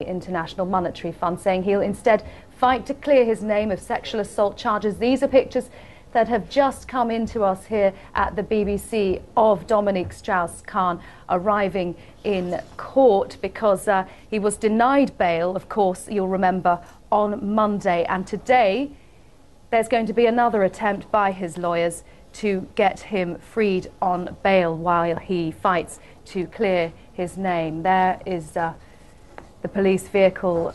International Monetary Fund, saying he'll instead fight to clear his name of sexual assault charges. These are pictures that have just come into us here at the BBC of Dominic Strauss Khan arriving in court because he was denied bail, of course, you'll remember, on Monday. And today there's going to be another attempt by his lawyers to get him freed on bail while he fights to clear his name. There is the police vehicle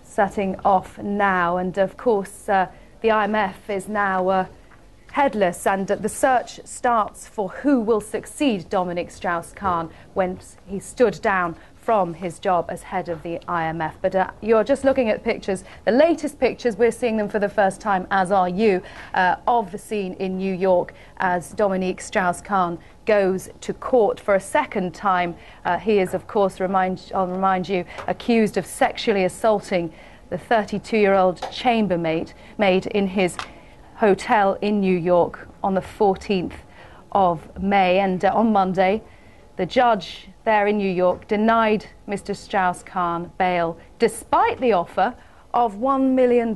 setting off now, and of course the IMF is now headless, and the search starts for who will succeed Dominic Strauss Khan when he stood down from his job as head of the IMF. But you're just looking at pictures, the latest pictures, we're seeing them for the first time, as are you, of the scene in New York as Dominic Strauss Khan goes to court for a second time. He is, of course, I'll remind you, accused of sexually assaulting the 32-year-old chambermaid in his hotel in New York on the 14th of May. And on Monday, the judge there in New York denied Mr. Strauss Khan bail, despite the offer of $1 million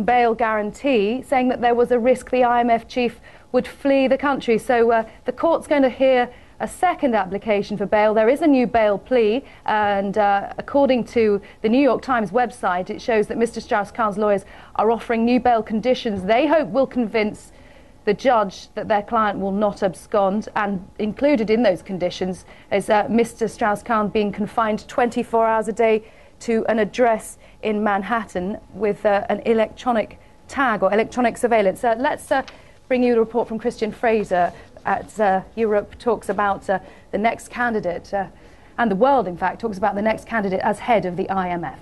bail guarantee, saying that there was a risk the IMF chief would flee the country. So the court's going to hear a second application for bail. There is a new bail plea, and according to the New York Times website, it shows that Mr. Strauss Khan's lawyers are offering new bail conditions they hope will convince the judge that their client will not abscond, and included in those conditions is Mr. Strauss Khan being confined 24 hours a day to an address in Manhattan with an electronic tag or electronic surveillance. Let's bring you a report from Christian Fraser at Europe talks about the next candidate, and the world, in fact, talks about the next candidate as head of the IMF.